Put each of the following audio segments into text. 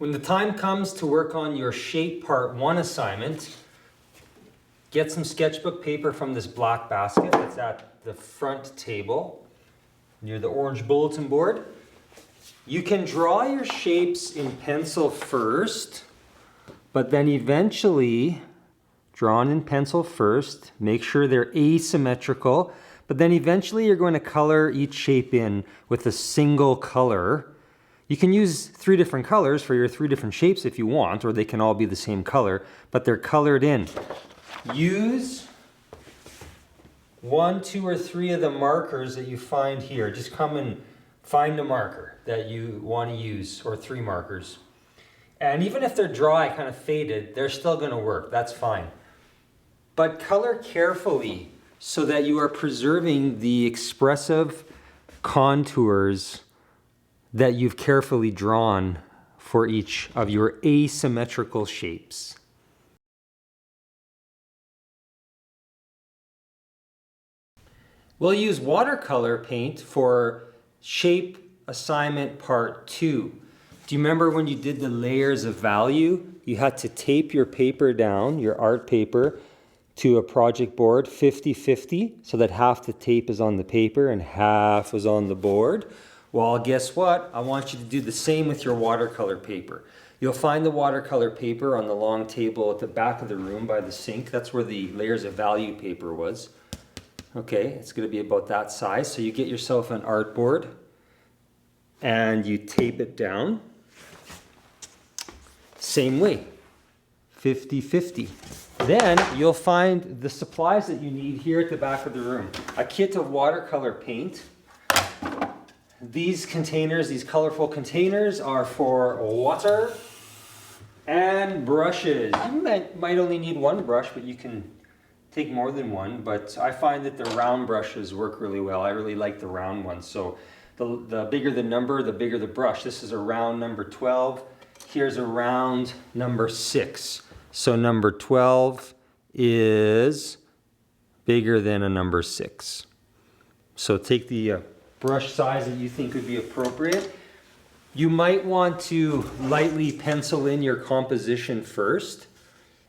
When the time comes to work on your Shape Part 1 assignment, get some sketchbook paper from this black basket that's at the front table near the orange bulletin board. You can draw your shapes in pencil first, but then eventually, drawn in pencil first, make sure they're asymmetrical, but then eventually you're going to color each shape in with a single color. You can use 3 different colors for your 3 different shapes if you want, or they can all be the same color, but they're colored in. Use 1, 2, or 3 of the markers that you find here. Just come and find a marker that you want to use, or 3 markers. And even if they're dry, kind of faded, they're still going to work. That's fine. But color carefully so that you are preserving the expressive contours that you've carefully drawn for each of your asymmetrical shapes. We'll use watercolor paint for Shape Assignment Part 2. Do you remember when you did the layers of value? You had to tape your paper down, your art paper, to a project board 50-50, so that half the tape is on the paper and half was on the board. Well, guess what? I want you to do the same with your watercolor paper. You'll find the watercolor paper on the long table at the back of the room by the sink. That's where the layers of value paper was. Okay, it's going to be about that size. So you get yourself an art board and you tape it down. Same way, 50-50. Then you'll find the supplies that you need here at the back of the room. A kit of watercolor paint. These containers, these colorful containers, are for water and brushes. You might only need 1 brush, but you can take more than 1. But I find that the round brushes work really well. I really like the round ones. So the bigger the number, the bigger the brush. This is a round number 12. Here's a round number 6. So number 12 is bigger than a number 6. So take the brush size that you think would be appropriate. You might want to lightly pencil in your composition first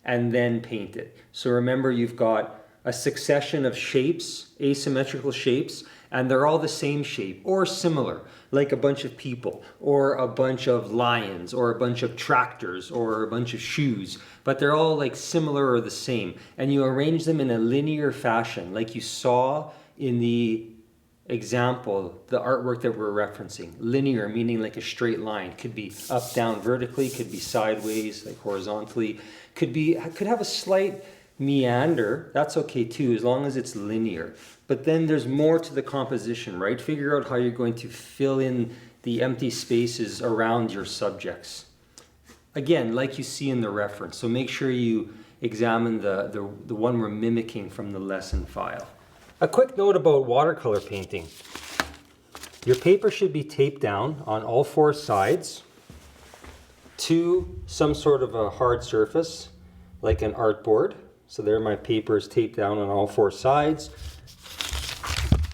and then paint it. So remember, you've got a succession of shapes, asymmetrical shapes, and they're all the same shape or similar, like a bunch of people or a bunch of lions or a bunch of tractors or a bunch of shoes, but they're all like similar or the same. And you arrange them in a linear fashion, like you saw in the example, the artwork that we're referencing. Linear, meaning like a straight line. Could be up, down, vertically, could be sideways, like horizontally, could have a slight meander. That's okay too, as long as it's linear. But then there's more to the composition, right? Figure out how you're going to fill in the empty spaces around your subjects. Again, like you see in the reference. So make sure you examine the one we're mimicking from the lesson file. A quick note about watercolor painting. Your paper should be taped down on all 4 sides to some sort of a hard surface, like an artboard. So there my paper is taped down on all 4 sides.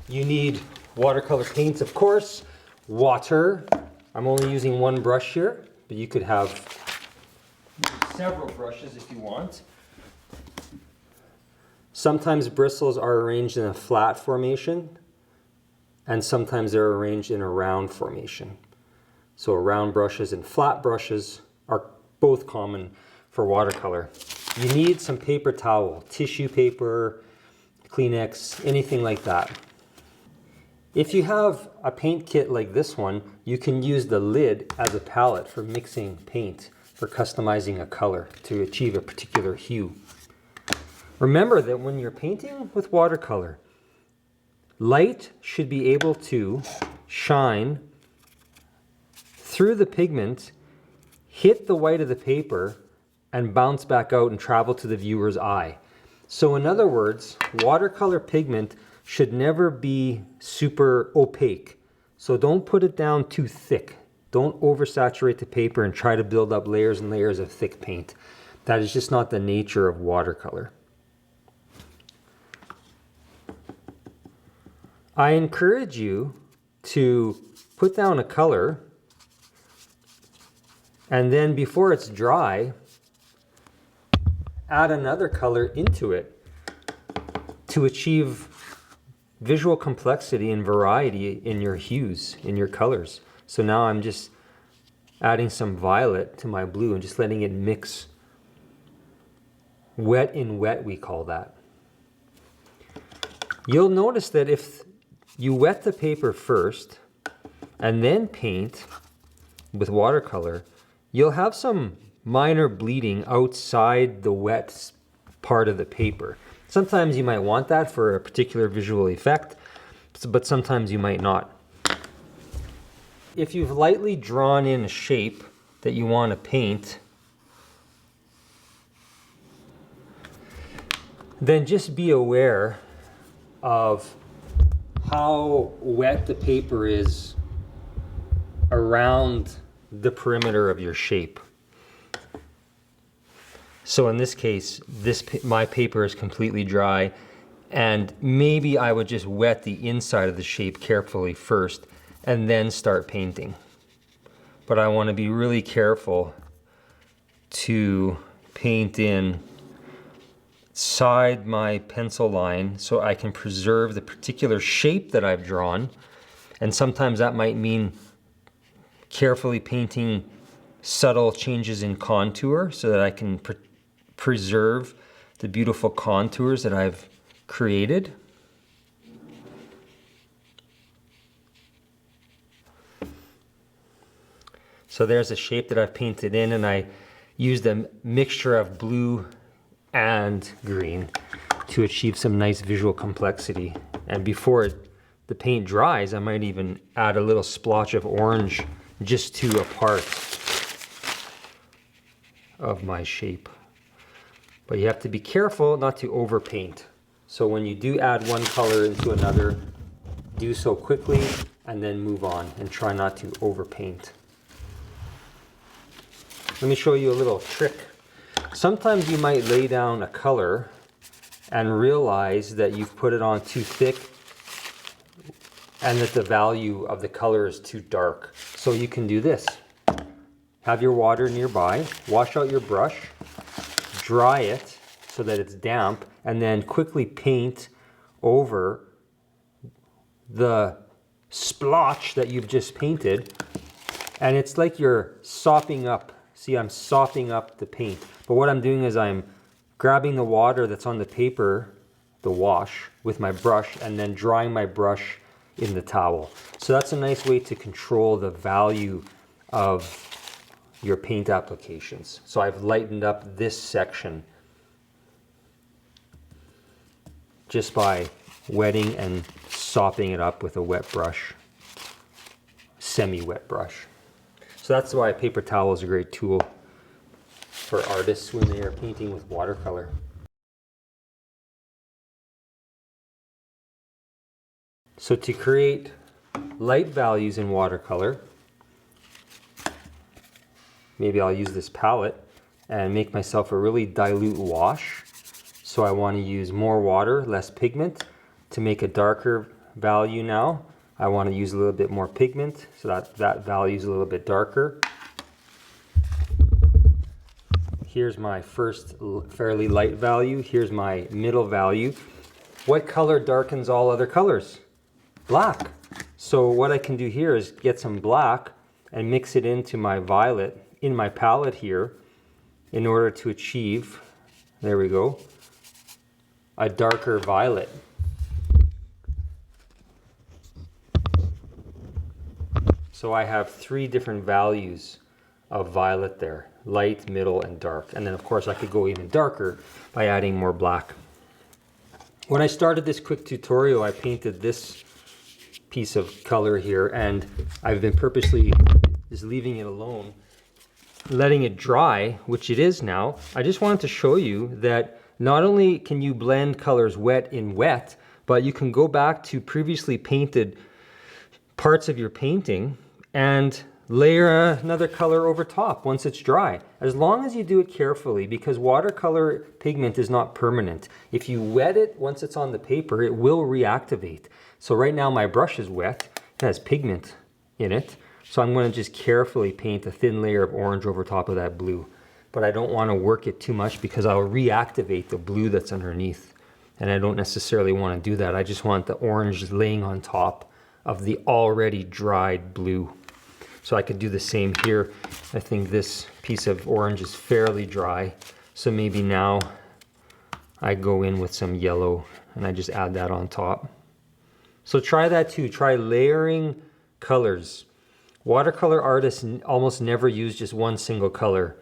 You need watercolor paints, of course, water. I'm only using 1 brush here, but you could have several brushes if you want. Sometimes bristles are arranged in a flat formation, and sometimes they're arranged in a round formation. So round brushes and flat brushes are both common for watercolor. You need some paper towel, tissue paper, Kleenex, anything like that. If you have a paint kit like this one, you can use the lid as a palette for mixing paint, for customizing a color to achieve a particular hue. Remember that when you're painting with watercolor, light should be able to shine through the pigment, hit the white of the paper, and bounce back out and travel to the viewer's eye. So in other words, watercolor pigment should never be super opaque. So don't put it down too thick. Don't oversaturate the paper and try to build up layers and layers of thick paint. That is just not the nature of watercolor. I encourage you to put down a color And then before it's dry, add another color into it to achieve visual complexity and variety in your hues, in your colors. So now I'm just adding some violet to my blue and just letting it mix. Wet in wet, we call that. You'll notice that if you wet the paper first and then paint with watercolor, you'll have some minor bleeding outside the wet part of the paper. Sometimes you might want that for a particular visual effect, but sometimes you might not. If you've lightly drawn in a shape that you want to paint, then just be aware of how wet the paper is around the perimeter of your shape. So in this case, my paper is completely dry, and maybe I would just wet the inside of the shape carefully first and then start painting. But I want to be really careful to paint inside my pencil line so I can preserve the particular shape that I've drawn. And sometimes that might mean carefully painting subtle changes in contour so that I can preserve the beautiful contours that I've created. So there's a shape that I've painted in, and I used a mixture of blue and green to achieve some nice visual complexity. And before the paint dries, I might even add a little splotch of orange just to a part of my shape. But you have to be careful not to overpaint. So when you do add one color into another, do so quickly and then move on and try not to overpaint. Let me show you a little trick. Sometimes you might lay down a color and realize that you've put it on too thick and that the value of the color is too dark. So you can do this. Have your water nearby, wash out your brush, dry it so that it's damp, and then quickly paint over the splotch that you've just painted. And it's like you're sopping up. See, I'm sopping up the paint. But what I'm doing is I'm grabbing the water that's on the paper, the wash, with my brush, and then drying my brush in the towel. So that's a nice way to control the value of your paint applications. So I've lightened up this section just by wetting and sopping it up with a wet brush, semi-wet brush. So that's why a paper towel is a great tool for artists when they are painting with watercolor. So to create light values in watercolor, maybe I'll use this palette and make myself a really dilute wash. So I want to use more water, less pigment. To make a darker value now, I want to use a little bit more pigment so that value is a little bit darker. Here's my first fairly light value. Here's my middle value. What color darkens all other colors? Black. So what I can do here is get some black and mix it into my violet in my palette here in order to achieve, there we go, a darker violet. So I have 3 different values of violet there, light, middle, and dark. And then of course I could go even darker by adding more black. When I started this quick tutorial, I painted this piece of color here, and I've been purposely just leaving it alone, letting it dry, which it is now. I just wanted to show you that not only can you blend colors wet in wet, but you can go back to previously painted parts of your painting and layer another color over top once it's dry, as long as you do it carefully, because watercolor pigment is not permanent. If you wet it once it's on the paper, it will reactivate. So right now my brush is wet, it has pigment in it, So I'm going to just carefully paint a thin layer of orange over top of that blue. But I don't want to work it too much because I'll reactivate the blue that's underneath. And I don't necessarily want to do that. I just want the orange laying on top of the already dried blue. So I could do the same here. I think this piece of orange is fairly dry. So maybe now I go in with some yellow and I just add that on top. So try that too. Try layering colors. Watercolor artists almost never use just one single color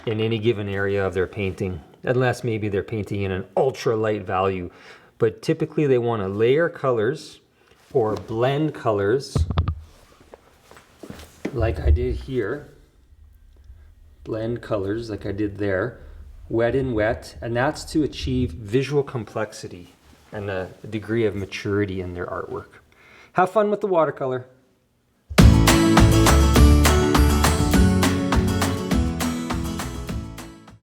in any given area of their painting, unless maybe they're painting in an ultra light value. But typically they want to layer colors or blend colors like I did here. Blend colors like I did there, wet in wet, and that's to achieve visual complexity and a degree of maturity in their artwork. Have fun with the watercolor.